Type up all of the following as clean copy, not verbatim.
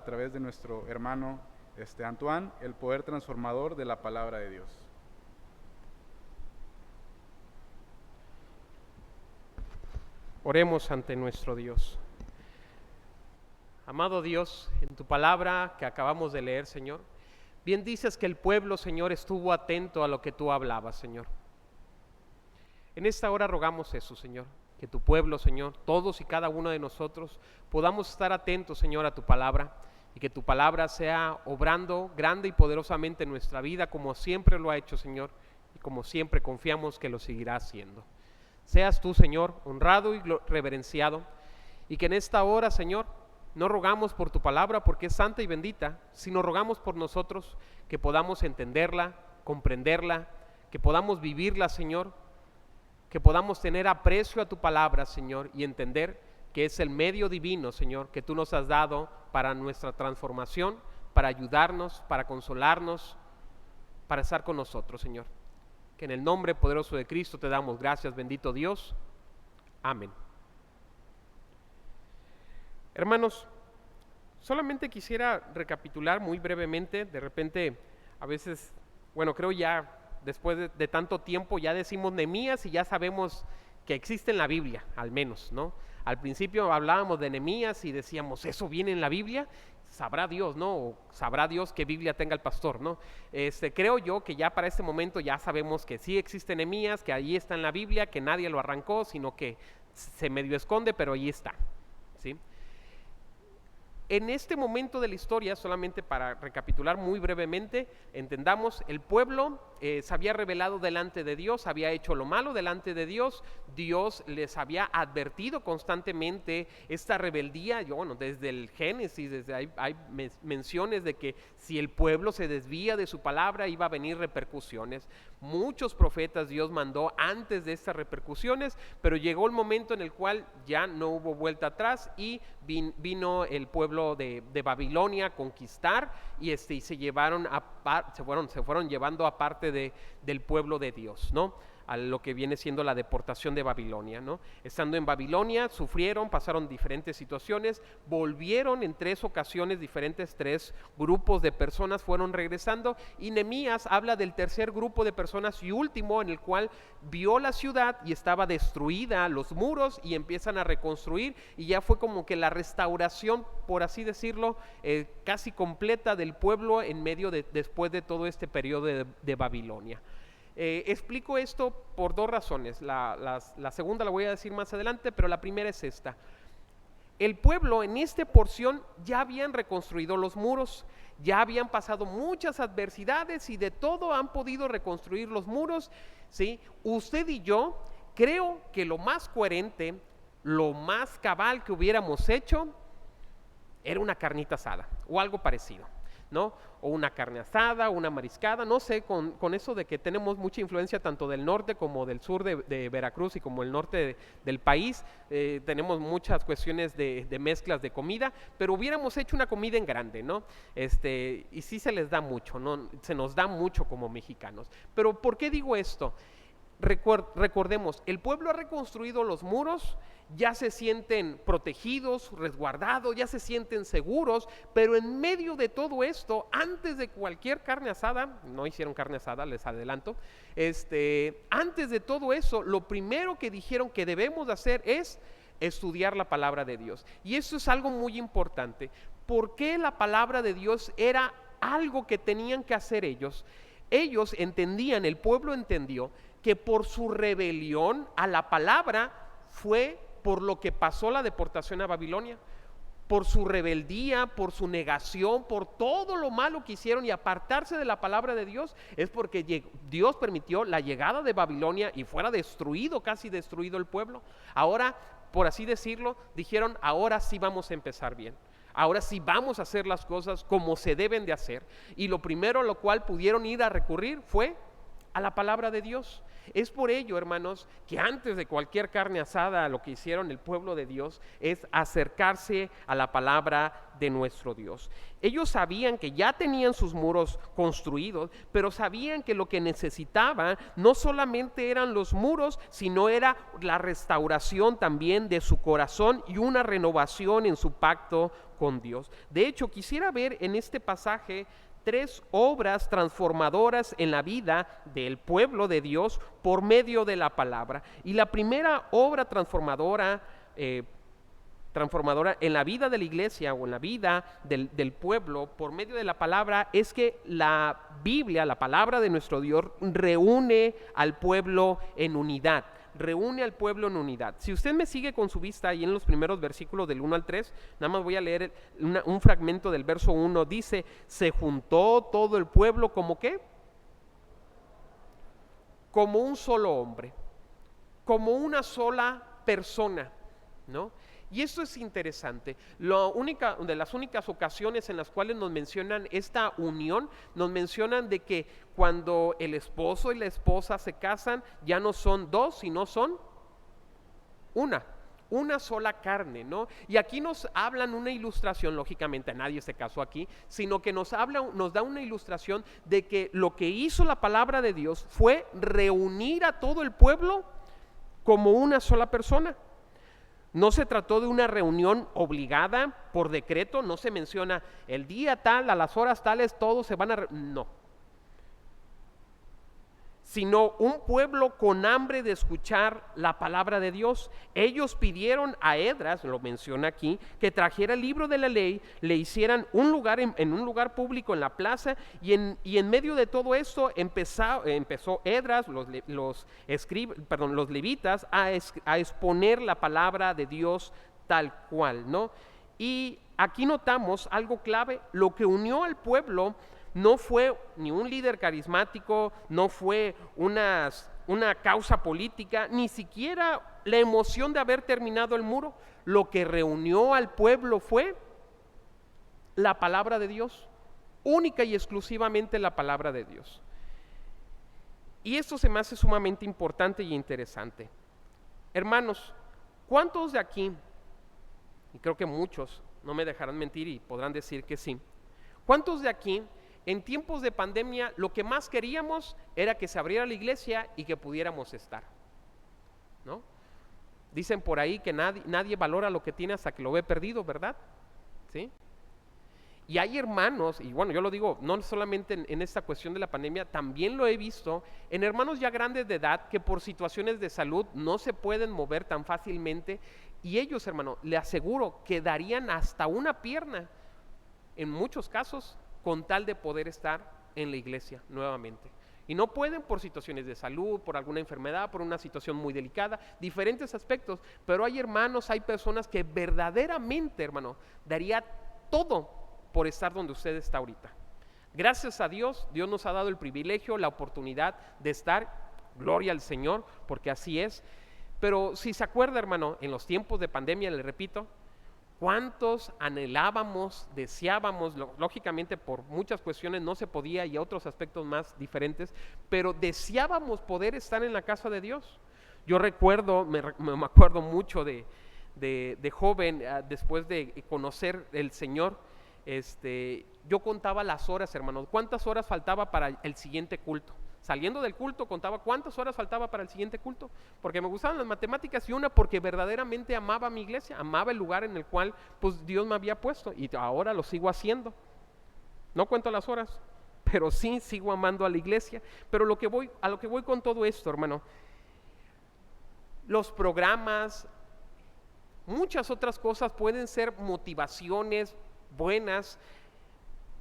A través de nuestro hermano Antoine, el poder transformador de la palabra de Dios. Oremos ante nuestro Dios. Amado Dios, en tu palabra que acabamos de leer, Señor, bien dices que el pueblo, Señor, estuvo atento a lo que tú hablabas, Señor. En esta hora rogamos eso, Señor, que tu pueblo, Señor, todos y cada uno de nosotros podamos estar atentos, Señor, a tu palabra, y que tu palabra sea obrando grande y poderosamente en nuestra vida, como siempre lo ha hecho, Señor, y como siempre confiamos que lo seguirá haciendo. Seas tú, Señor, honrado y reverenciado, y que en esta hora, Señor, no rogamos por tu palabra porque es santa y bendita, sino rogamos por nosotros que podamos entenderla, comprenderla, que podamos vivirla, Señor, que podamos tener aprecio a tu palabra, Señor, y entender que es el medio divino, Señor, que tú nos has dado para nuestra transformación, para ayudarnos, para consolarnos, para estar con nosotros, Señor. Que en el nombre poderoso de Cristo te damos gracias, bendito Dios. Amén. Hermanos, solamente quisiera recapitular muy brevemente. De repente, a veces, creo ya después de tanto tiempo ya decimos Nehemías y ya sabemos que existe en la Biblia, al menos, ¿no? Al principio hablábamos de Nehemías y decíamos, ¿eso viene en la Biblia? Sabrá Dios, ¿no? O sabrá Dios qué Biblia tenga el pastor, ¿no? Creo yo que ya para este momento ya sabemos que sí existe Nehemías, que ahí está en la Biblia, que nadie lo arrancó, sino que se medio esconde, pero ahí está, ¿sí? En este momento de la historia, solamente para recapitular muy brevemente, entendamos, el pueblo se había rebelado delante de Dios, había hecho lo malo delante de Dios, Dios les había advertido constantemente esta rebeldía. Desde el Génesis, hay menciones de que si el pueblo se desvía de su palabra iba a venir repercusiones. Muchos profetas Dios mandó antes de estas repercusiones, pero llegó el momento en el cual ya no hubo vuelta atrás y vino el pueblo de Babilonia a conquistar y se llevaron se fueron llevando a parte del pueblo de Dios, ¿no? A lo que viene siendo la deportación de Babilonia, ¿no? Estando en Babilonia sufrieron, pasaron diferentes situaciones, volvieron en 3 ocasiones diferentes, 3 grupos de personas fueron regresando, y Nehemías habla del tercer grupo de personas y último, en el cual vio la ciudad y estaba destruida, los muros, y empiezan a reconstruir, y ya fue como que la restauración, por así decirlo, casi completa del pueblo en medio después de todo este periodo de Babilonia. Explico esto por 2 razones. La segunda la voy a decir más adelante, pero la primera es esta. El pueblo en esta porción ya habían reconstruido los muros, ya habían pasado muchas adversidades y de todo han podido reconstruir los muros, ¿sí? Usted y yo creo que lo más coherente, lo más cabal que hubiéramos hecho era una carnita asada o algo parecido, ¿no? O una carne asada, una mariscada, no sé, con eso de que tenemos mucha influencia tanto del norte como del sur de Veracruz y como el norte del país, tenemos muchas cuestiones de mezclas de comida, pero hubiéramos hecho una comida en grande, ¿no? Y sí se les da mucho, ¿no? Se nos da mucho como mexicanos. Pero ¿por qué digo esto? Recordemos, el pueblo ha reconstruido los muros, ya se sienten protegidos, resguardados, ya se sienten seguros, pero en medio de todo esto, antes de cualquier carne asada, no hicieron carne asada, les adelanto, antes de todo eso, lo primero que dijeron que debemos de hacer es estudiar la palabra de Dios. Y eso es algo muy importante. ¿Por qué la palabra de Dios era algo que tenían que hacer ellos? Ellos entendían, el pueblo entendió que por su rebelión a la palabra fue por lo que pasó la deportación a Babilonia, por su rebeldía, por su negación, por todo lo malo que hicieron y apartarse de la palabra de Dios, es porque Dios permitió la llegada de Babilonia y fuera destruido, casi destruido el pueblo. Ahora, por así decirlo, dijeron, ahora sí vamos a empezar bien. Ahora sí vamos a hacer las cosas como se deben de hacer. Y lo primero a lo cual pudieron ir a recurrir fue a la palabra de Dios. Es por ello, hermanos, que antes de cualquier carne asada, lo que hicieron el pueblo de Dios es acercarse a la palabra de nuestro Dios. Ellos sabían que ya tenían sus muros construidos, pero sabían que lo que necesitaban no solamente eran los muros, sino era la restauración también de su corazón y una renovación en su pacto con Dios. De hecho, quisiera ver en este pasaje 3 obras transformadoras en la vida del pueblo de Dios por medio de la palabra. Y la primera obra transformadora en la vida de la iglesia o en la vida del pueblo por medio de la palabra es que la Biblia, la palabra de nuestro Dios, reúne al pueblo en unidad. Reúne al pueblo en unidad. Si usted me sigue con su vista ahí en los primeros versículos del 1 al 3, nada más voy a leer un fragmento del verso 1. Dice, se juntó todo el pueblo como ¿qué? Como un solo hombre, como una sola persona, ¿no? Y esto es interesante. De las únicas ocasiones en las cuales nos mencionan esta unión, nos mencionan de que cuando el esposo y la esposa se casan, ya no son dos, sino son una sola carne, ¿no? Y aquí nos hablan una ilustración, lógicamente nadie se casó aquí, sino que nos da una ilustración de que lo que hizo la palabra de Dios fue reunir a todo el pueblo como una sola persona. No se trató de una reunión obligada por decreto, no se menciona el día tal, a las horas tales, todos se van a... No. Sino un pueblo con hambre de escuchar la palabra de Dios. Ellos pidieron a Esdras, lo menciona aquí, que trajera el libro de la ley, le hicieran un lugar en un lugar público en la plaza, y en medio de todo esto empezó Esdras, los levitas, a exponer la palabra de Dios tal cual, ¿no? Y aquí notamos algo clave: lo que unió al pueblo no fue ni un líder carismático, no fue una causa política, ni siquiera la emoción de haber terminado el muro. Lo que reunió al pueblo fue la palabra de Dios, única y exclusivamente la palabra de Dios. Y esto se me hace sumamente importante y interesante. Hermanos, ¿cuántos de aquí, y creo que muchos no me dejarán mentir y podrán decir que sí, cuántos de aquí en tiempos de pandemia lo que más queríamos era que se abriera la iglesia y que pudiéramos estar, ¿no? Dicen por ahí que nadie valora lo que tiene hasta que lo ve perdido, ¿verdad? ¿Sí? Y hay hermanos, y bueno, yo lo digo no solamente en esta cuestión de la pandemia, también lo he visto en hermanos ya grandes de edad que por situaciones de salud no se pueden mover tan fácilmente, y ellos, hermano, le aseguro que darían hasta una pierna en muchos casos con tal de poder estar en la iglesia nuevamente. Y no pueden por situaciones de salud, por alguna enfermedad, por una situación muy delicada, diferentes aspectos. Pero hay hermanos, hay personas que verdaderamente, hermano, daría todo por estar donde usted está ahorita. Gracias a Dios, Dios nos ha dado el privilegio, la oportunidad de estar, gloria al Señor, porque así es. Pero si se acuerda, hermano, en los tiempos de pandemia, le repito, ¿cuántos anhelábamos, deseábamos? Lógicamente por muchas cuestiones no se podía y otros aspectos más diferentes, pero deseábamos poder estar en la casa de Dios. Yo recuerdo, me acuerdo mucho de joven, después de conocer el Señor, yo contaba las horas, hermanos, cuántas horas faltaba para el siguiente culto. Saliendo del culto contaba cuántas horas faltaba para el siguiente culto, porque me gustaban las matemáticas, y una porque verdaderamente amaba mi iglesia, amaba el lugar en el cual pues Dios me había puesto, y ahora lo sigo haciendo. No cuento las horas, pero sí sigo amando a la iglesia. Pero a lo que voy con todo esto, hermano, los programas, muchas otras cosas pueden ser motivaciones buenas,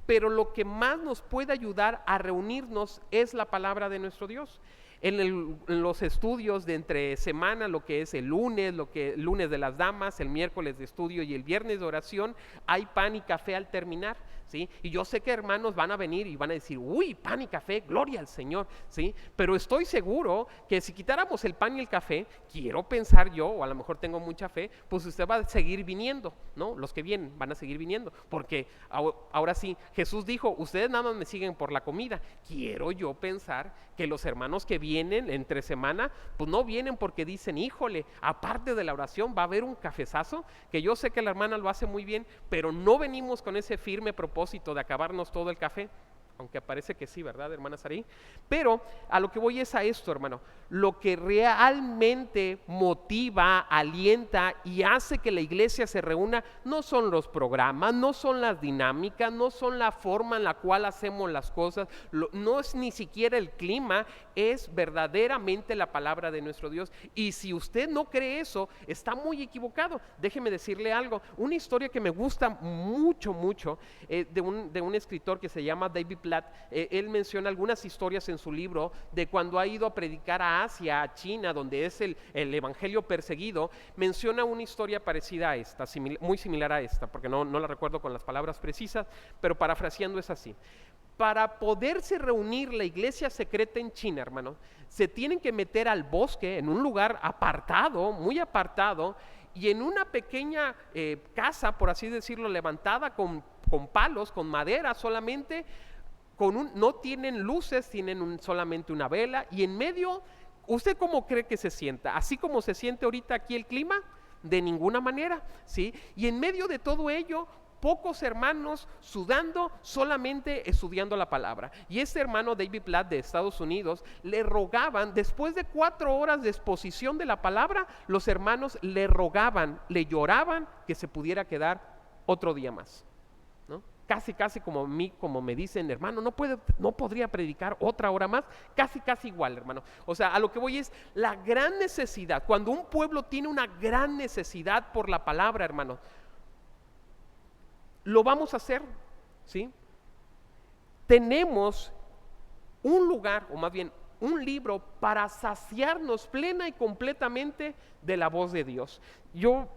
pero lo que más nos puede ayudar a reunirnos es la palabra de nuestro Dios. En los estudios de entre semana, lo que es el lunes de las damas, el miércoles de estudio y el viernes de oración, hay pan y café al terminar, ¿sí? Y yo sé que hermanos van a venir y van a decir, uy, pan y café, gloria al Señor, ¿sí? Pero estoy seguro que si quitáramos el pan y el café, quiero pensar yo, o a lo mejor tengo mucha fe, pues usted va a seguir viniendo, ¿no? Los que vienen van a seguir viniendo, porque ahora sí, Jesús dijo, ustedes nada más me siguen por la comida. Quiero yo pensar que los hermanos que vienen entre semana, pues no vienen porque dicen, híjole, aparte de la oración va a haber un cafezazo, que yo sé que la hermana lo hace muy bien, pero no venimos con ese firme propósito de acabarnos todo el café. aunque parece que sí, ¿verdad, hermana Sarí? Pero a lo que voy es a esto, hermano. Lo que realmente motiva, alienta y hace que la iglesia se reúna no son los programas, no son las dinámicas, no son la forma en la cual hacemos las cosas, no es ni siquiera el clima, es verdaderamente la palabra de nuestro Dios. Y si usted no cree eso, está muy equivocado. Déjeme decirle algo, una historia que me gusta mucho, de un escritor que se llama David Platt. Él menciona algunas historias en su libro de cuando ha ido a predicar a Asia, a China, donde es el evangelio perseguido. Menciona una historia parecida a esta, muy similar a esta, porque no la recuerdo con las palabras precisas, pero parafraseando es así. Para poderse reunir la iglesia secreta en China, hermano, se tienen que meter al bosque, en un lugar apartado, muy apartado, y en una pequeña casa, por así decirlo, levantada con palos, con madera solamente, no tienen luces, tienen solamente una vela, y en medio, ¿usted cómo cree que se sienta? ¿Así como se siente ahorita aquí el clima? De ninguna manera, ¿sí? Y en medio de todo ello, pocos hermanos sudando, solamente estudiando la palabra. Y este hermano David Platt de Estados Unidos le rogaban, después de 4 horas de exposición de la palabra, los hermanos le rogaban, le lloraban que se pudiera quedar otro día más, ¿no? Casi como me dicen, hermano, no podría predicar otra hora más, casi igual, hermano. O sea, a lo que voy es la gran necesidad. Cuando un pueblo tiene una gran necesidad por la palabra, hermano, lo vamos a hacer, ¿sí? Tenemos un lugar, o más bien un libro, para saciarnos plena y completamente de la voz de Dios. Yo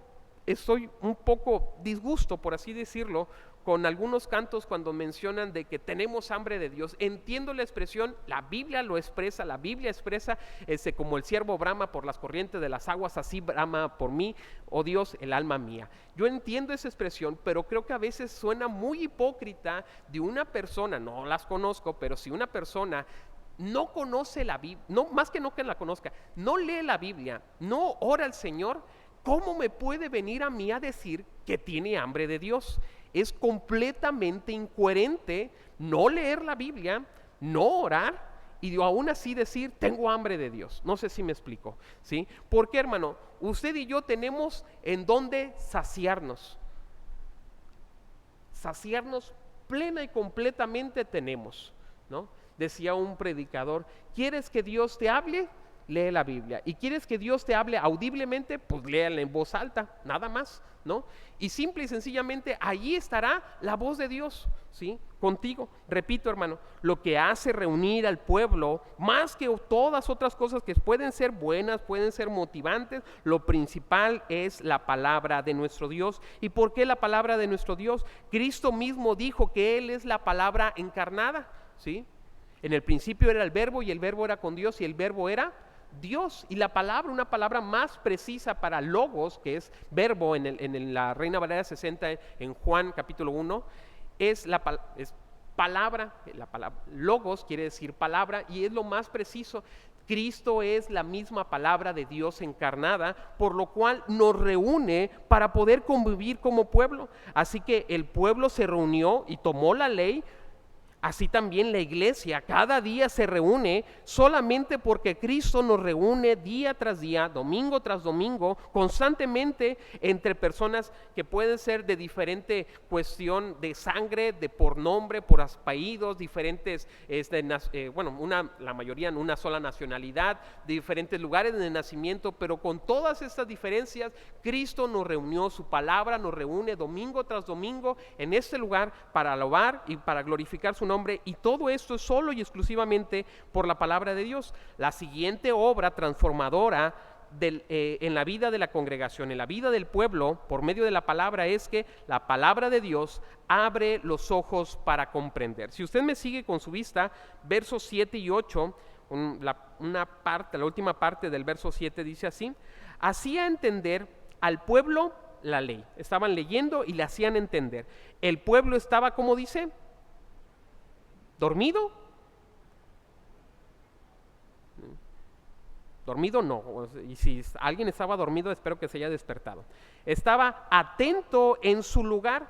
estoy un poco disgusto, por así decirlo, con algunos cantos cuando mencionan de que tenemos hambre de Dios. Entiendo la expresión, la Biblia lo expresa, la Biblia expresa como el siervo brama por las corrientes de las aguas, así brama por mí, oh Dios, el alma mía. Yo entiendo esa expresión, pero creo que a veces suena muy hipócrita de una persona, no las conozco, pero si una persona no conoce la Biblia, no, más que no que la conozca, no lee la Biblia, no ora al Señor, ¿cómo me puede venir a mí a decir que tiene hambre de Dios? Es completamente incoherente no leer la Biblia, no orar y aún así decir tengo hambre de Dios. No sé si me explico, ¿sí? Porque, hermano, usted y yo tenemos en dónde saciarnos. Saciarnos plena y completamente tenemos, ¿no? Decía un predicador, ¿quieres que Dios te hable? Lee la Biblia. ¿Y quieres que Dios te hable audiblemente? Pues léala en voz alta, nada más, ¿no? Y simple y sencillamente allí estará la voz de Dios, ¿sí? Contigo. Repito, hermano, lo que hace reunir al pueblo, más que todas otras cosas que pueden ser buenas, pueden ser motivantes, lo principal es la palabra de nuestro Dios. ¿Y por qué la palabra de nuestro Dios? Cristo mismo dijo que Él es la palabra encarnada, ¿sí? En el principio era el verbo y el verbo era con Dios y el verbo era Dios. Y la palabra, una palabra más precisa para logos, que es verbo en la Reina Valera 60 en Juan capítulo 1, es palabra, logos quiere decir palabra y es lo más preciso. Cristo es la misma palabra de Dios encarnada, por lo cual nos reúne para poder convivir como pueblo. Así que el pueblo se reunió y tomó la ley. Así también la iglesia cada día se reúne solamente porque Cristo nos reúne día tras día, domingo tras domingo, constantemente entre personas que pueden ser de diferente cuestión de sangre, de por nombre, por apellidos, diferentes, la mayoría en una sola nacionalidad, de diferentes lugares de nacimiento, pero con todas estas diferencias, Cristo nos reunió, su palabra nos reúne domingo tras domingo en este lugar para alabar y para glorificar su nombre. Y todo esto es solo y exclusivamente por la palabra de Dios. La siguiente obra transformadora en la vida de la congregación, en la vida del pueblo, por medio de la palabra, es que la palabra de Dios abre los ojos para comprender. Si usted me sigue con su vista, versos 7 y 8, la última parte del verso 7 dice así: hacía entender al pueblo la ley. Estaban leyendo y le hacían entender. El pueblo estaba, ¿cómo dice? ¿Dormido? Dormido no, y si alguien estaba dormido espero que se haya despertado. Estaba atento en su lugar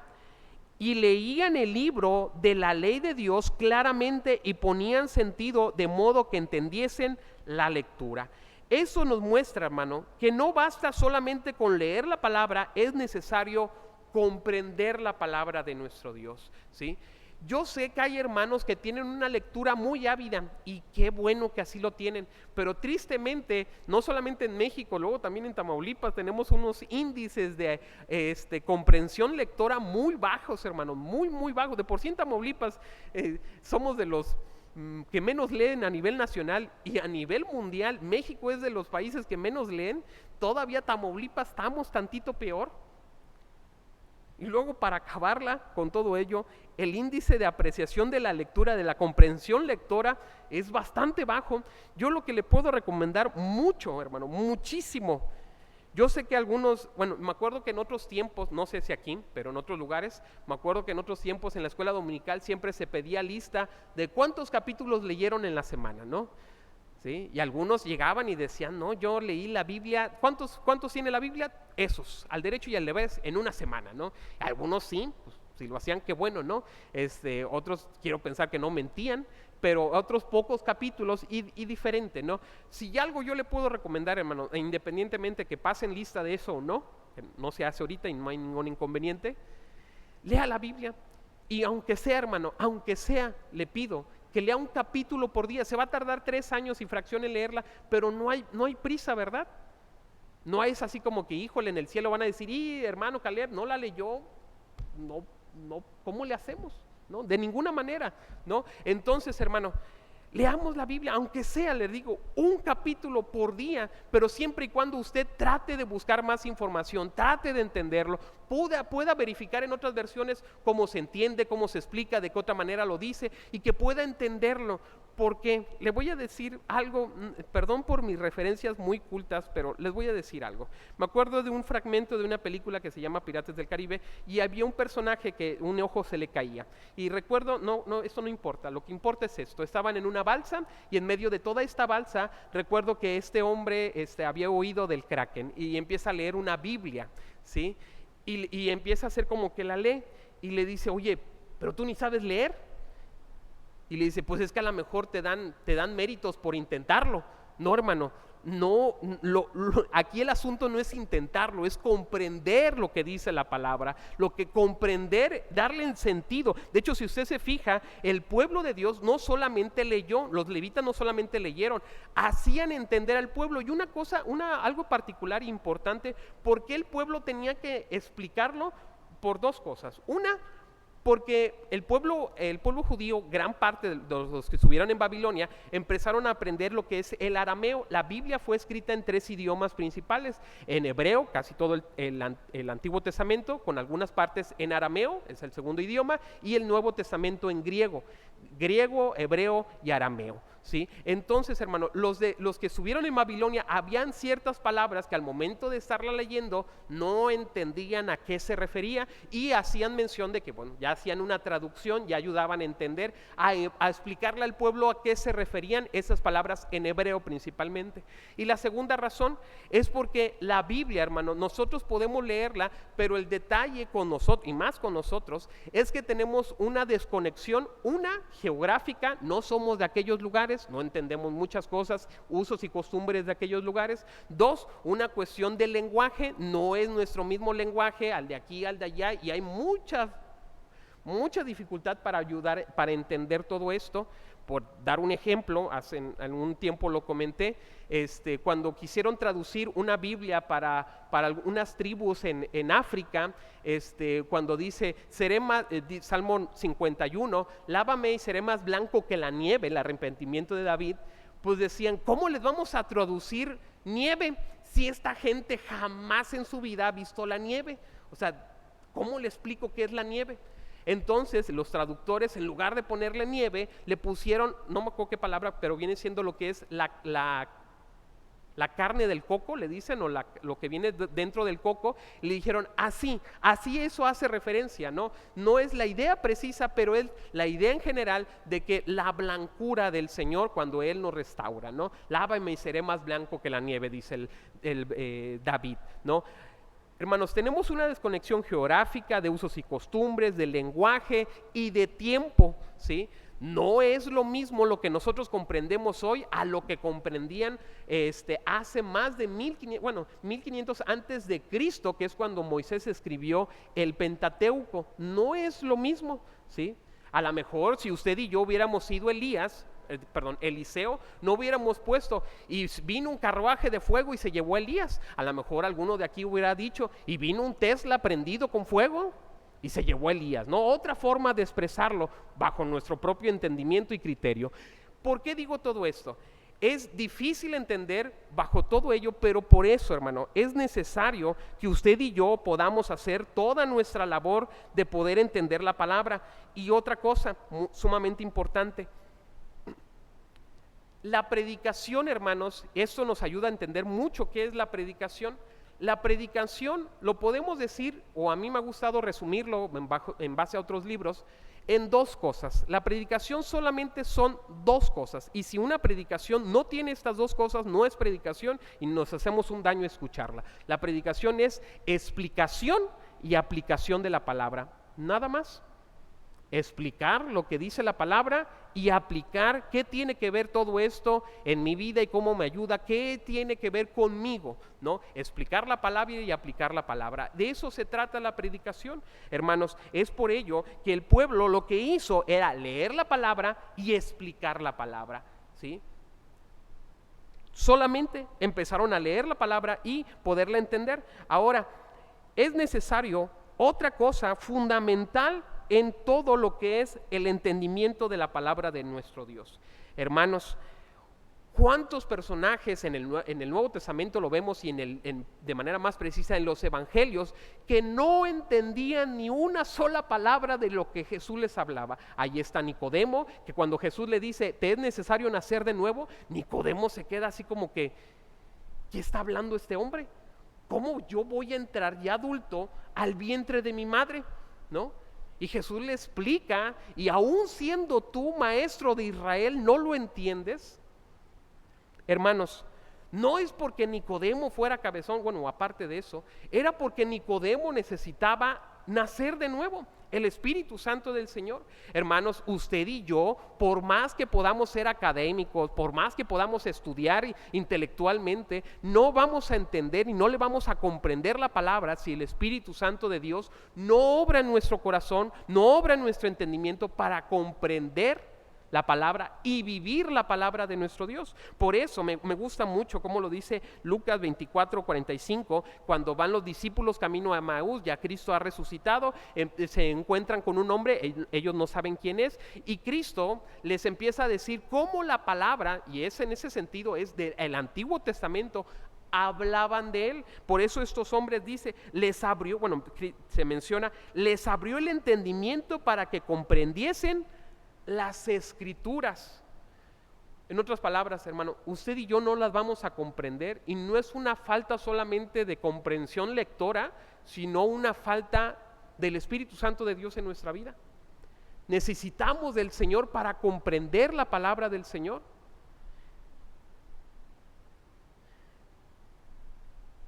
y leían el libro de la ley de Dios claramente y ponían sentido de modo que entendiesen la lectura. Eso nos muestra, hermano, que no basta solamente con leer la palabra, es necesario comprender la palabra de nuestro Dios, ¿sí? Yo sé que hay hermanos que tienen una lectura muy ávida y qué bueno que así lo tienen, pero tristemente, no solamente en México, luego también en Tamaulipas tenemos unos índices de comprensión lectora muy bajos, hermanos, muy bajos. De por sí en Tamaulipas somos de los que menos leen a nivel nacional y a nivel mundial. México es de los países que menos leen, todavía Tamaulipas estamos tantito peor. Y luego, para acabarla con todo ello, el índice de apreciación de la lectura, de la comprensión lectora, es bastante bajo. Yo lo que le puedo recomendar mucho, hermano, muchísimo. Yo sé que algunos, bueno, me acuerdo que en otros tiempos, no sé si aquí, pero en otros lugares, me acuerdo que en otros tiempos en la escuela dominical siempre se pedía lista de cuántos capítulos leyeron en la semana, ¿no? ¿Sí? Y algunos llegaban y decían, no, yo leí la Biblia. ¿Cuántos tiene la Biblia? Esos, al derecho y al revés, en una semana, ¿no? Algunos sí, pues, si lo hacían, qué bueno, ¿no? Otros quiero pensar que no mentían, pero otros pocos capítulos y diferente, ¿no? Si algo yo le puedo recomendar, hermano, independientemente que pasen lista de eso o no, que no se hace ahorita y no hay ningún inconveniente, lea la Biblia. Y aunque sea, hermano, aunque sea, le pido que lea un capítulo por día. Se va a tardar 3 años y fracción en leerla, pero no hay prisa, ¿verdad? No es así como que, híjole, en el cielo van a decir, y hermano Caleb, no la leyó, no, ¿cómo le hacemos? ¿No? De ninguna manera, ¿no? Entonces, hermano, leamos la Biblia, aunque sea, le digo, un capítulo por día, pero siempre y cuando usted trate de buscar más información, trate de entenderlo, pueda verificar en otras versiones cómo se entiende, cómo se explica, de qué otra manera lo dice, y que pueda entenderlo. Porque le voy a decir algo, perdón por mis referencias muy cultas, pero les voy a decir algo. Me acuerdo de un fragmento de una película que se llama Piratas del Caribe y había un personaje que un ojo se le caía. Y recuerdo, esto no importa, lo que importa es esto. Estaban en una balsa y en medio de toda esta balsa recuerdo que este hombre había oído del Kraken y empieza a leer una Biblia, ¿sí? Y empieza a hacer como que la lee y le dice, oye, pero tú ni sabes leer. Y le dice, pues es que a lo mejor te dan méritos por intentarlo. No, hermano, no, aquí el asunto no es intentarlo, es comprender lo que dice la palabra, lo que comprender, darle el sentido. De hecho, si usted se fija, el pueblo de Dios no solamente leyó, los levitas no solamente leyeron, hacían entender al pueblo. Y una cosa, algo particular e importante, ¿por qué el pueblo tenía que explicarlo? Por 2 cosas. Una, porque el pueblo judío, gran parte de los que estuvieron en Babilonia, empezaron a aprender lo que es el arameo. La Biblia fue escrita en 3 idiomas principales, en hebreo, casi todo el Antiguo Testamento, con algunas partes en arameo, es el segundo idioma, y el Nuevo Testamento en griego, hebreo y arameo. ¿Sí? Entonces, hermano, los que estuvieron en Babilonia, habían ciertas palabras que al momento de estarla leyendo no entendían a qué se refería y hacían mención de que, bueno, ya hacían una traducción, ya ayudaban a entender, a explicarle al pueblo a qué se referían esas palabras en hebreo principalmente. Y la segunda razón es porque la Biblia, hermano, nosotros podemos leerla, pero el detalle con nosotros, y más con nosotros, es que tenemos una desconexión, una geográfica, no somos de aquellos lugares, no entendemos muchas cosas, usos y costumbres de aquellos lugares. 2, una cuestión de lenguaje, no es nuestro mismo lenguaje, al de aquí, al de allá, y hay mucha dificultad para entender todo esto. Por dar un ejemplo, hace algún tiempo lo comenté, cuando quisieron traducir una Biblia para algunas tribus en África, cuando dice, Salmo 51, lávame y seré más blanco que la nieve, el arrepentimiento de David, pues decían, ¿cómo les vamos a traducir nieve si esta gente jamás en su vida ha visto la nieve? O sea, ¿cómo le explico qué es la nieve? Entonces los traductores, en lugar de ponerle nieve, le pusieron, no me acuerdo qué palabra, pero viene siendo lo que es la carne del coco, le dicen, o lo que viene dentro del coco. Le dijeron, así eso hace referencia, ¿no? No es la idea precisa, pero es la idea en general de que la blancura del Señor cuando Él nos restaura, ¿no? Lávame y seré más blanco que la nieve, dice David, ¿no? Hermanos, tenemos una desconexión geográfica, de usos y costumbres, de lenguaje y de tiempo, ¿sí? No es lo mismo lo que nosotros comprendemos hoy a lo que comprendían hace más de 1500 antes de Cristo, que es cuando Moisés escribió el Pentateuco. No es lo mismo, ¿sí? A lo mejor si usted y yo hubiéramos sido Eliseo, no hubiéramos puesto y vino un carruaje de fuego y se llevó a Elías. A lo mejor alguno de aquí hubiera dicho y vino un Tesla prendido con fuego y se llevó a Elías, ¿no? Otra forma de expresarlo bajo nuestro propio entendimiento y criterio. ¿Por qué digo todo esto? Es difícil entender bajo todo ello, pero por eso, hermano, es necesario que usted y yo podamos hacer toda nuestra labor de poder entender la palabra. Y otra cosa sumamente importante, la predicación, hermanos, esto nos ayuda a entender mucho qué es la predicación. La predicación lo podemos decir, o a mí me ha gustado resumirlo en base a otros libros, en dos cosas. La predicación solamente son dos cosas, y si una predicación no tiene estas dos cosas, no es predicación y nos hacemos un daño escucharla. La predicación es explicación y aplicación de la palabra, nada más. Explicar lo que dice la palabra y aplicar qué tiene que ver todo esto en mi vida y cómo me ayuda, qué tiene que ver conmigo, ¿no? Explicar la palabra y aplicar la palabra. De eso se trata la predicación, hermanos. Es por ello que el pueblo lo que hizo era leer la palabra y explicar la palabra, ¿sí? Solamente empezaron a leer la palabra y poderla entender. Ahora, es necesario otra cosa fundamental en todo lo que es el entendimiento de la palabra de nuestro Dios. Hermanos, ¿cuántos personajes en el Nuevo Testamento lo vemos y de manera más precisa en los evangelios que no entendían ni una sola palabra de lo que Jesús les hablaba? Ahí está Nicodemo, que cuando Jesús le dice, ¿te es necesario nacer de nuevo? Nicodemo se queda así como que, ¿qué está hablando este hombre? ¿Cómo yo voy a entrar ya adulto al vientre de mi madre? ¿No? Y Jesús le explica, y aún siendo tú maestro de Israel, ¿no lo entiendes? Hermanos, no es porque Nicodemo fuera cabezón, bueno, aparte de eso, era porque Nicodemo necesitaba nacer de nuevo, el Espíritu Santo del Señor. Hermanos, usted y yo, por más que podamos ser académicos, por más que podamos estudiar intelectualmente, no vamos a entender y no le vamos a comprender la palabra si el Espíritu Santo de Dios no obra en nuestro corazón, no obra en nuestro entendimiento para comprender la palabra y vivir la palabra de nuestro Dios. Por eso me gusta mucho como lo dice Lucas 24:45, cuando van los discípulos camino a Emaús, ya Cristo ha resucitado, se encuentran con un hombre, ellos no saben quién es, y Cristo les empieza a decir cómo la palabra, y es en ese sentido, es del Antiguo Testamento, hablaban de él. Por eso estos hombres dice, les abrió el entendimiento para que comprendiesen las escrituras. En otras palabras, hermano, usted y yo no las vamos a comprender, y no es una falta solamente de comprensión lectora, sino una falta del Espíritu Santo de Dios en nuestra vida. Necesitamos del Señor para comprender la palabra del Señor.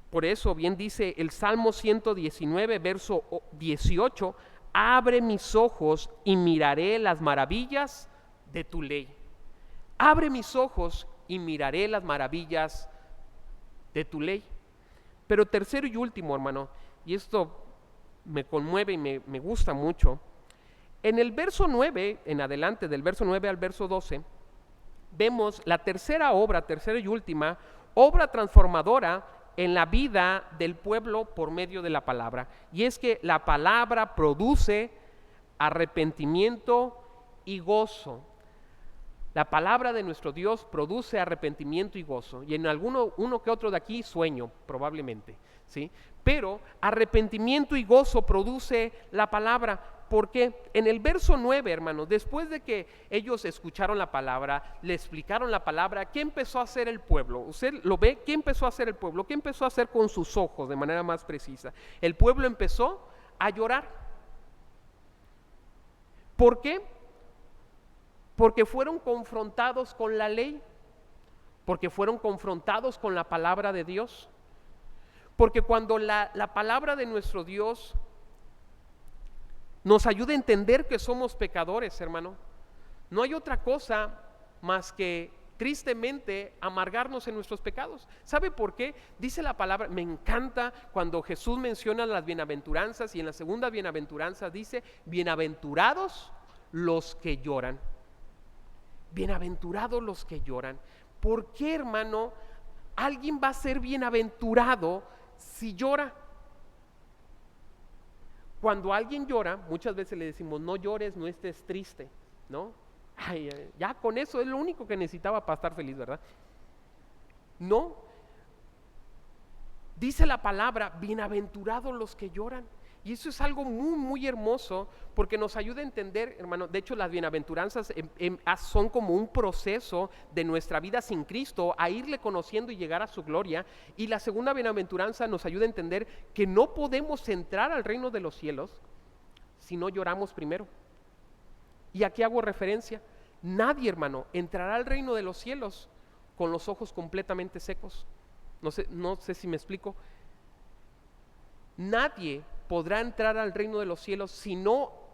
Por eso bien dice el Salmo 119, verso 18, abre mis ojos y miraré las maravillas de tu ley. Abre mis ojos y miraré las maravillas de tu ley. Pero tercero y último, hermano, y esto me conmueve y me gusta mucho, en el verso 9, en adelante, del verso 9 al verso 12, vemos la tercera y última, obra transformadora en la vida del pueblo por medio de la palabra. Y es que la palabra produce arrepentimiento y gozo. La palabra de nuestro Dios produce arrepentimiento y gozo. Y en uno que otro de aquí, sueño, probablemente, ¿sí? Pero arrepentimiento y gozo produce la palabra. Porque en el verso 9, hermanos, después de que ellos escucharon la palabra, le explicaron la palabra, ¿qué empezó a hacer el pueblo? ¿Usted lo ve? ¿Qué empezó a hacer el pueblo? ¿Qué empezó a hacer con sus ojos de manera más precisa? El pueblo empezó a llorar. ¿Por qué? Porque fueron confrontados con la ley, porque fueron confrontados con la palabra de Dios. Porque cuando la palabra de nuestro Dios nos ayuda a entender que somos pecadores, hermano, no hay otra cosa más que tristemente amargarnos en nuestros pecados. ¿Sabe por qué? Dice la palabra, me encanta cuando Jesús menciona las bienaventuranzas, y en la segunda bienaventuranza dice, bienaventurados los que lloran. Bienaventurados los que lloran. ¿Por qué, hermano, alguien va a ser bienaventurado si llora? Cuando alguien llora, muchas veces le decimos, no llores, no estés triste, ¿no? Ay, ya con eso es lo único que necesitaba para estar feliz, ¿verdad? No. Dice la palabra, bienaventurados los que lloran. Y eso es algo muy, muy hermoso, porque nos ayuda a entender, hermano. De hecho, las bienaventuranzas son como un proceso de nuestra vida sin Cristo, a irle conociendo y llegar a su gloria. Y la segunda bienaventuranza nos ayuda a entender que no podemos entrar al reino de los cielos si no lloramos primero. ¿Y a qué hago referencia? Nadie, hermano, entrará al reino de los cielos con los ojos completamente secos. No sé si me explico. Nadie podrá entrar al reino de los cielos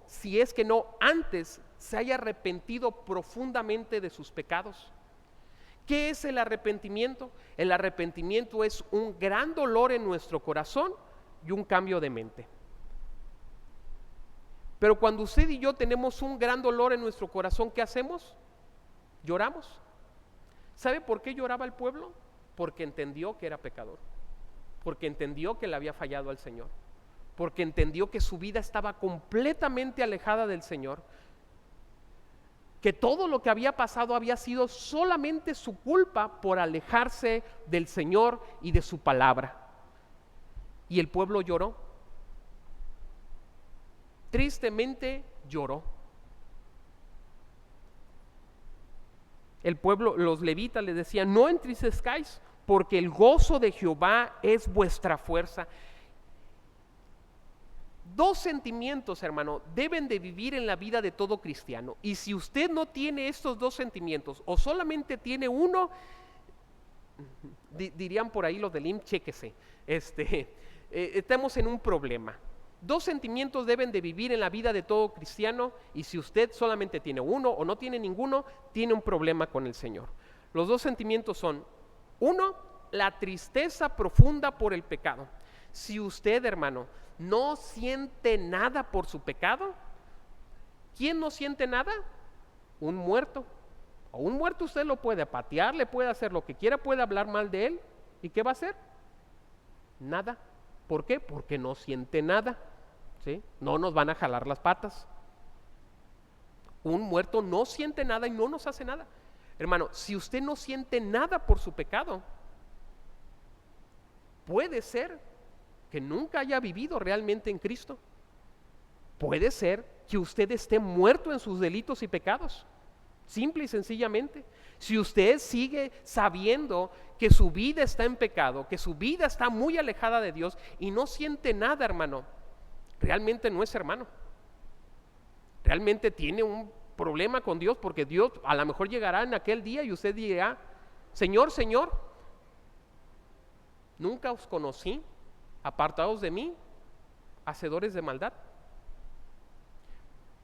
si es que no antes se haya arrepentido profundamente de sus pecados. ¿Qué es el arrepentimiento? El arrepentimiento es un gran dolor en nuestro corazón y un cambio de mente. Pero cuando usted y yo tenemos un gran dolor en nuestro corazón, ¿qué hacemos? Lloramos. ¿Sabe por qué lloraba el pueblo? Porque entendió que era pecador, porque entendió que le había fallado al Señor, porque entendió que su vida estaba completamente alejada del Señor, que todo lo que había pasado había sido solamente su culpa por alejarse del Señor y de su palabra. Y el pueblo lloró, tristemente lloró. El pueblo, los levitas les decían, no entristezcáis, porque el gozo de Jehová es vuestra fuerza. Dos sentimientos, hermano, deben de vivir en la vida de todo cristiano. Y si usted no tiene estos dos sentimientos, o solamente tiene uno, dirían por ahí los del IMSS, chéquese, estamos en un problema. Dos sentimientos deben de vivir en la vida de todo cristiano, y si usted solamente tiene uno o no tiene ninguno, tiene un problema con el Señor. Los dos sentimientos son, uno, la tristeza profunda por el pecado. Si usted, hermano, no siente nada por su pecado, ¿quién no siente nada? Un muerto. A un muerto usted lo puede patear, le puede hacer lo que quiera, puede hablar mal de él, ¿y qué va a hacer? Nada. ¿Por qué? Porque no siente nada, ¿sí? No nos van a jalar las patas. Un muerto no siente nada y no nos hace nada. Hermano, si usted no siente nada por su pecado, puede ser que nunca haya vivido realmente en Cristo. Puede ser que usted esté muerto en sus delitos y pecados, simple y sencillamente. Si usted sigue sabiendo que su vida está en pecado, que su vida está muy alejada de Dios y no siente nada, hermano, realmente no es hermano. Realmente tiene un problema con Dios, porque Dios a lo mejor llegará en aquel día y usted dirá, Señor, Señor, nunca os conocí, apartados de mí, hacedores de maldad.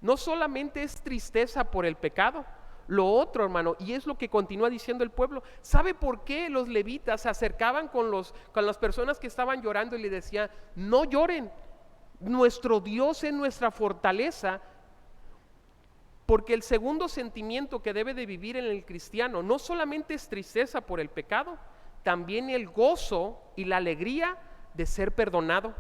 No solamente es tristeza por el pecado, lo otro, hermano, y es lo que continúa diciendo el pueblo. ¿Sabe por qué los levitas se acercaban con las personas que estaban llorando y le decían, no lloren, nuestro Dios es nuestra fortaleza? Porque el segundo sentimiento que debe de vivir en el cristiano no solamente es tristeza por el pecado, también el gozo y la alegría de ser perdonado.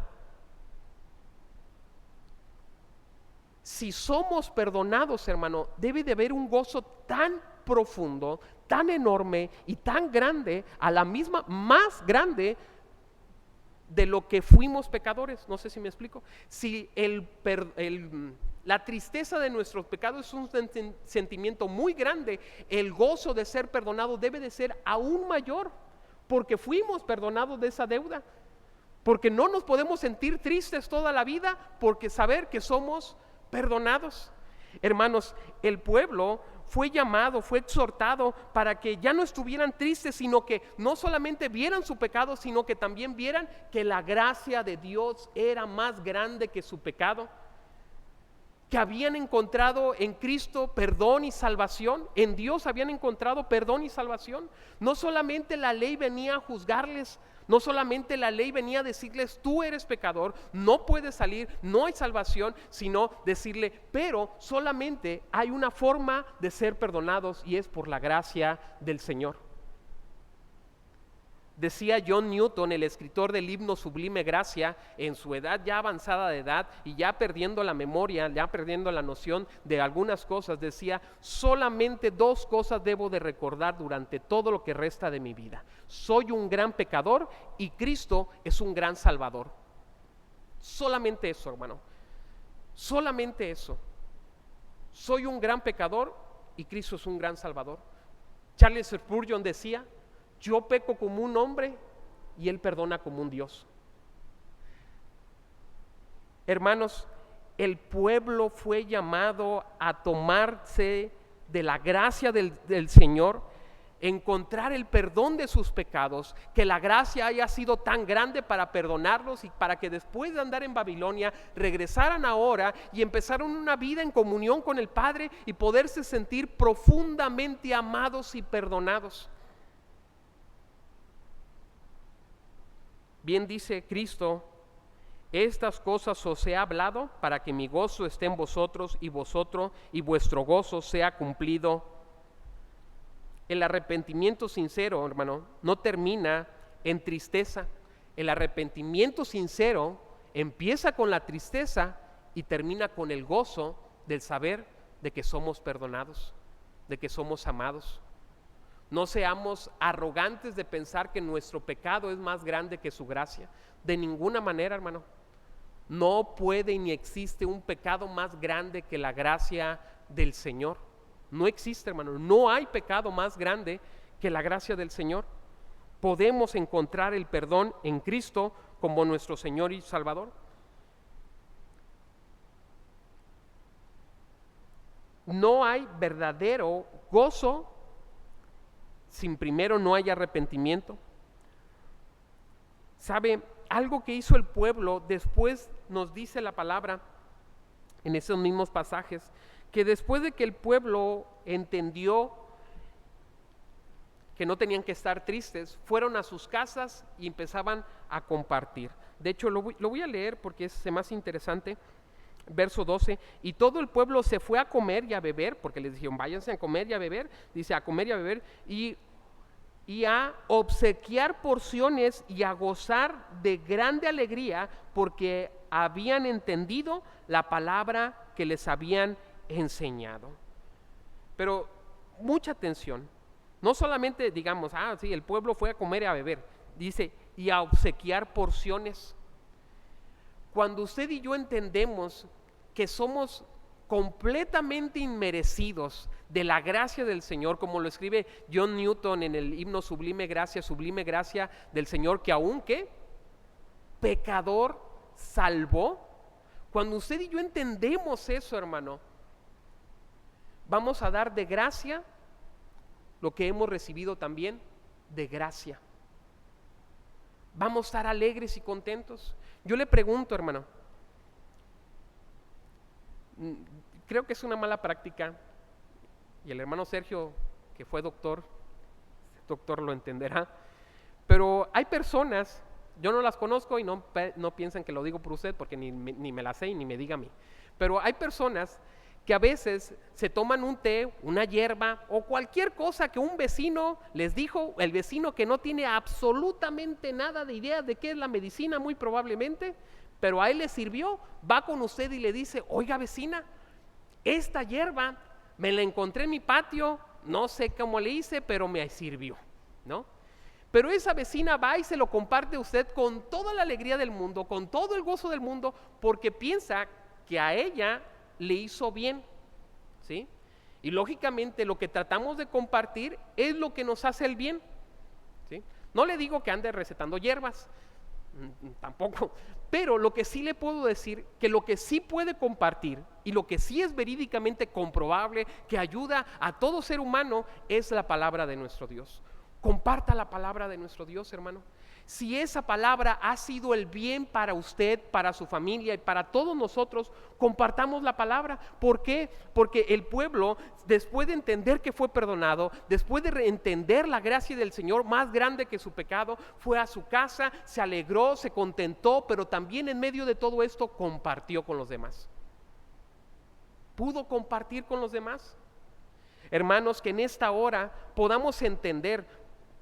Si somos perdonados, hermano, debe de haber un gozo tan profundo, tan enorme y tan grande, a la misma, más grande de lo que fuimos pecadores. No sé si me explico. Si la tristeza de nuestros pecados es un sentimiento muy grande, el gozo de ser perdonado debe de ser aún mayor, porque fuimos perdonados de esa deuda. Porque no nos podemos sentir tristes toda la vida, porque saber que somos perdonados. Hermanos, el pueblo fue llamado, fue exhortado para que ya no estuvieran tristes, sino que no solamente vieran su pecado, sino que también vieran que la gracia de Dios era más grande que su pecado, que habían encontrado en Cristo perdón y salvación. En Dios habían encontrado perdón y salvación. No solamente la ley venía a juzgarles, no solamente la ley venía a decirles: tú eres pecador, no puedes salir, no hay salvación, sino decirle: pero solamente hay una forma de ser perdonados, y es por la gracia del Señor. Decía John Newton, el escritor del himno Sublime Gracia, en su edad ya avanzada de edad y ya perdiendo la memoria, ya perdiendo la noción de algunas cosas, decía: solamente dos cosas debo de recordar durante todo lo que resta de mi vida: soy un gran pecador y Cristo es un gran salvador. Solamente eso, hermano, solamente eso. Soy un gran pecador y Cristo es un gran salvador. Charles Spurgeon decía: yo peco como un hombre y Él perdona como un Dios. Hermanos, el pueblo fue llamado a tomarse de la gracia del Señor, encontrar el perdón de sus pecados, que la gracia haya sido tan grande para perdonarlos y para que después de andar en Babilonia regresaran ahora y empezaron una vida en comunión con el Padre y poderse sentir profundamente amados y perdonados. Bien dice Cristo: estas cosas os he hablado para que mi gozo esté en vosotros y vuestro gozo sea cumplido. El arrepentimiento sincero, hermano, no termina en tristeza. El arrepentimiento sincero empieza con la tristeza y termina con el gozo del saber de que somos perdonados, de que somos amados. No seamos arrogantes de pensar que nuestro pecado es más grande que su gracia. De ninguna manera, hermano. No puede ni existe un pecado más grande que la gracia del Señor. No existe, hermano. No hay pecado más grande que la gracia del Señor. Podemos encontrar el perdón en Cristo como nuestro Señor y Salvador. No hay verdadero gozo sin primero no hay arrepentimiento. ¿Sabe? Algo que hizo el pueblo, después nos dice la palabra en esos mismos pasajes, que después de que el pueblo entendió que no tenían que estar tristes, fueron a sus casas y empezaban a compartir. De hecho, lo voy a leer porque es más interesante. Verso 12: y todo el pueblo se fue a comer y a beber, porque les dijeron: váyanse a comer y a beber, dice: a comer y a beber, y a obsequiar porciones y a gozar de grande alegría, porque habían entendido la palabra que les habían enseñado. Pero mucha atención, no solamente digamos: sí, el pueblo fue a comer y a beber, dice: y a obsequiar porciones. Cuando usted y yo entendemos que somos completamente inmerecidos de la gracia del Señor, como lo escribe John Newton en el himno Sublime Gracia del Señor, que aún que pecador salvó. Cuando usted y yo entendemos eso, hermano, vamos a dar de gracia lo que hemos recibido también de gracia. Vamos a estar alegres y contentos. Yo le pregunto, hermano, creo que es una mala práctica, y el hermano Sergio, que fue doctor lo entenderá, pero hay personas, yo no las conozco y no piensen que lo digo por usted, porque ni me las sé y ni me diga a mí, pero hay personas que a veces se toman un té, una hierba o cualquier cosa que un vecino les dijo, el vecino que no tiene absolutamente nada de idea de qué es la medicina, muy probablemente, pero a él le sirvió, va con usted y le dice: oiga, vecina, esta hierba me la encontré en mi patio, no sé cómo le hice, pero me sirvió, ¿no? Pero esa vecina va y se lo comparte a usted con toda la alegría del mundo, con todo el gozo del mundo, porque piensa que a ella le hizo bien, ¿sí? Y lógicamente lo que tratamos de compartir es lo que nos hace el bien, ¿sí? No le digo que ande recetando hierbas, tampoco, Pero lo que sí le puedo decir, que lo que sí puede compartir y lo que sí es verídicamente comprobable, que ayuda a todo ser humano, es la palabra de nuestro Dios. Comparta la palabra de nuestro Dios, hermano. Si esa palabra ha sido el bien para usted, para su familia y para todos nosotros, compartamos la palabra. ¿Por qué? Porque el pueblo, después de entender que fue perdonado, después de entender la gracia del Señor más grande que su pecado, fue a su casa, se alegró, se contentó, pero también en medio de todo esto compartió con los demás. ¿Pudo compartir con los demás? Hermanos, que en esta hora podamos entender,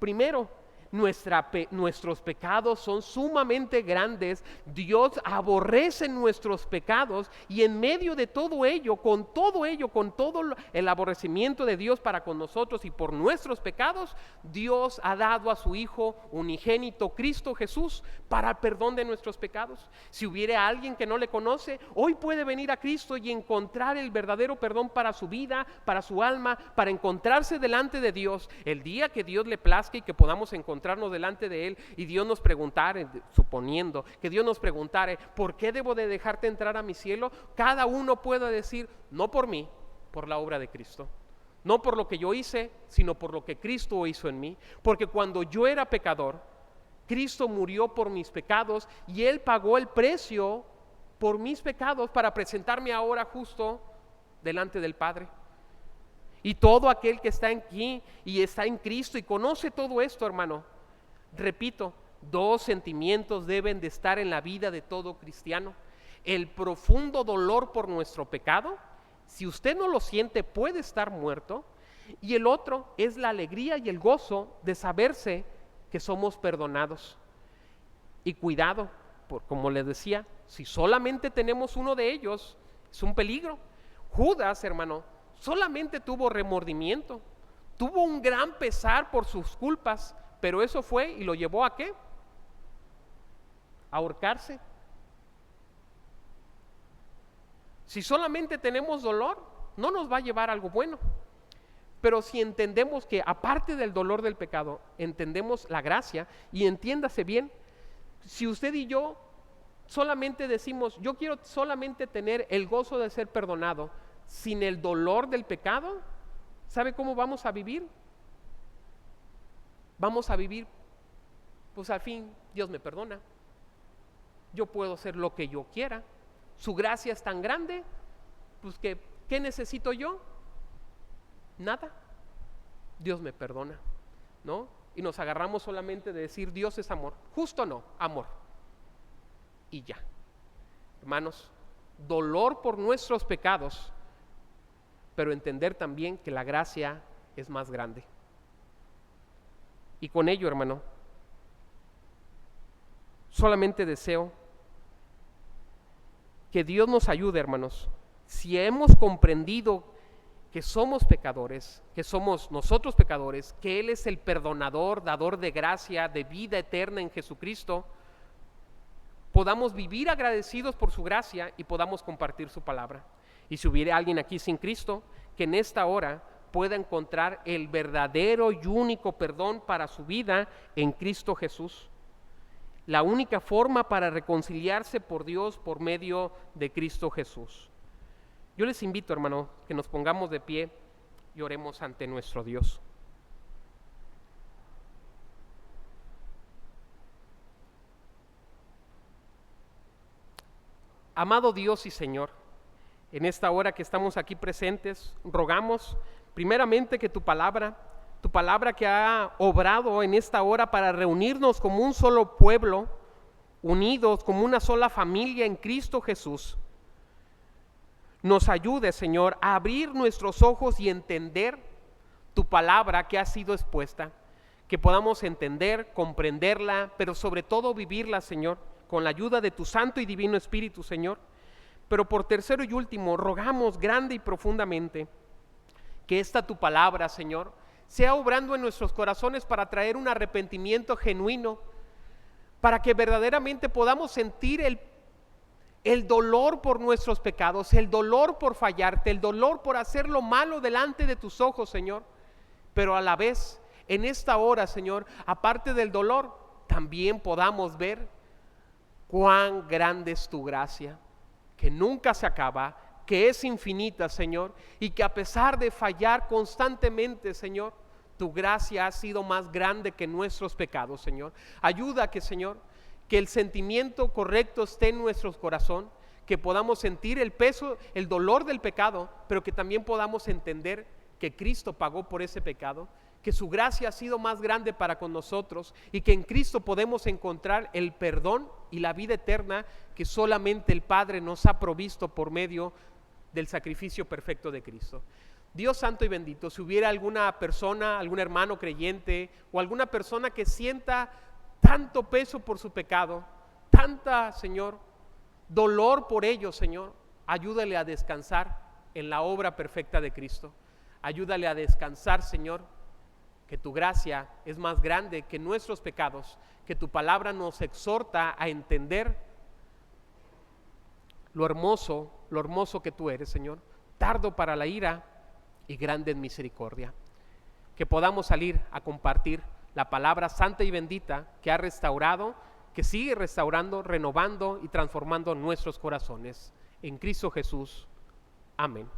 primero, nuestros pecados son sumamente grandes. Dios aborrece nuestros pecados, y en medio de todo ello, con todo el aborrecimiento de Dios para con nosotros y por nuestros pecados, Dios ha dado a su Hijo unigénito, Cristo Jesús, para el perdón de nuestros pecados. Si hubiera alguien que no le conoce, hoy puede venir a Cristo y encontrar el verdadero perdón para su vida, para su alma, para encontrarse delante de Dios el día que Dios le plazca y que podamos encontrarnos delante de Él, y Dios nos preguntare, suponiendo que Dios nos preguntare, ¿por qué debo de dejarte entrar a mi cielo? Cada uno pueda decir, no por mí, por la obra de Cristo. No por lo que yo hice, sino por lo que Cristo hizo en mí. Porque cuando yo era pecador, Cristo murió por mis pecados y Él pagó el precio por mis pecados para presentarme ahora justo delante del Padre. Y todo aquel que está aquí y está en Cristo y conoce todo esto, hermano, repito, dos sentimientos deben de estar en la vida de todo cristiano: el profundo dolor por nuestro pecado. Si usted no lo siente, puede estar muerto. Y el otro es la alegría y el gozo de saberse que somos perdonados. Y cuidado, como les decía, si solamente tenemos uno de ellos, es un peligro. Judas, hermano, solamente tuvo remordimiento, tuvo un gran pesar por sus culpas, pero eso fue y lo llevó ¿a qué? A ahorcarse. Si solamente tenemos dolor, no nos va a llevar a algo bueno. Pero si entendemos que aparte del dolor del pecado, entendemos la gracia, y entiéndase bien, si usted y yo solamente decimos, yo quiero solamente tener el gozo de ser perdonado, sin el dolor del pecado, ¿sabe cómo vamos a vivir? Vamos a vivir, pues al fin Dios me perdona, yo puedo hacer lo que yo quiera, su gracia es tan grande, pues que, ¿qué necesito yo? Nada, Dios me perdona, ¿no? Y nos agarramos solamente de decir Dios es amor, justo no, amor, y ya. Hermanos, dolor por nuestros pecados, pero entender también que la gracia es más grande. Y con ello, hermano, solamente deseo que Dios nos ayude, hermanos. Si hemos comprendido que somos pecadores, que somos nosotros pecadores, que Él es el perdonador, dador de gracia, de vida eterna en Jesucristo, podamos vivir agradecidos por su gracia y podamos compartir su palabra. Y si hubiera alguien aquí sin Cristo, que en esta hora pueda encontrar el verdadero y único perdón para su vida en Cristo Jesús. La única forma para reconciliarse por Dios por medio de Cristo Jesús. Yo les invito, hermano, que nos pongamos de pie y oremos ante nuestro Dios. Amado Dios y Señor, en esta hora que estamos aquí presentes, rogamos primeramente que tu palabra que ha obrado en esta hora para reunirnos como un solo pueblo, unidos como una sola familia en Cristo Jesús, nos ayude, Señor, a abrir nuestros ojos y entender tu palabra que ha sido expuesta, que podamos entender, comprenderla, pero sobre todo vivirla, Señor, con la ayuda de tu Santo y Divino Espíritu, Señor. Pero por tercero y último, rogamos grande y profundamente que esta tu palabra, Señor, sea obrando en nuestros corazones para traer un arrepentimiento genuino, para que verdaderamente podamos sentir el dolor por nuestros pecados, el dolor por fallarte, el dolor por hacer lo malo delante de tus ojos, Señor. Pero a la vez, en esta hora, Señor, aparte del dolor, también podamos ver Cuán grande es tu gracia, que nunca se acaba, que es infinita, Señor, y que a pesar de fallar constantemente, Señor, tu gracia ha sido más grande que nuestros pecados, Señor. Ayuda que, Señor, que el sentimiento correcto esté en nuestro corazón, que podamos sentir el peso, el dolor del pecado, pero que también podamos entender que Cristo pagó por ese pecado, que su gracia ha sido más grande para con nosotros y que en Cristo podemos encontrar el perdón y la vida eterna que solamente el Padre nos ha provisto por medio del sacrificio perfecto de Cristo. Dios santo y bendito, si hubiera alguna persona, algún hermano creyente o alguna persona que sienta tanto peso por su pecado, tanta, Señor, dolor por ello, Señor, ayúdale a descansar en la obra perfecta de Cristo. Ayúdale a descansar, Señor, que tu gracia es más grande que nuestros pecados, que tu palabra nos exhorta a entender lo hermoso que tú eres, Señor, tardo para la ira y grande en misericordia. Que podamos salir a compartir la palabra santa y bendita que ha restaurado, que sigue restaurando, renovando y transformando nuestros corazones. En Cristo Jesús. Amén.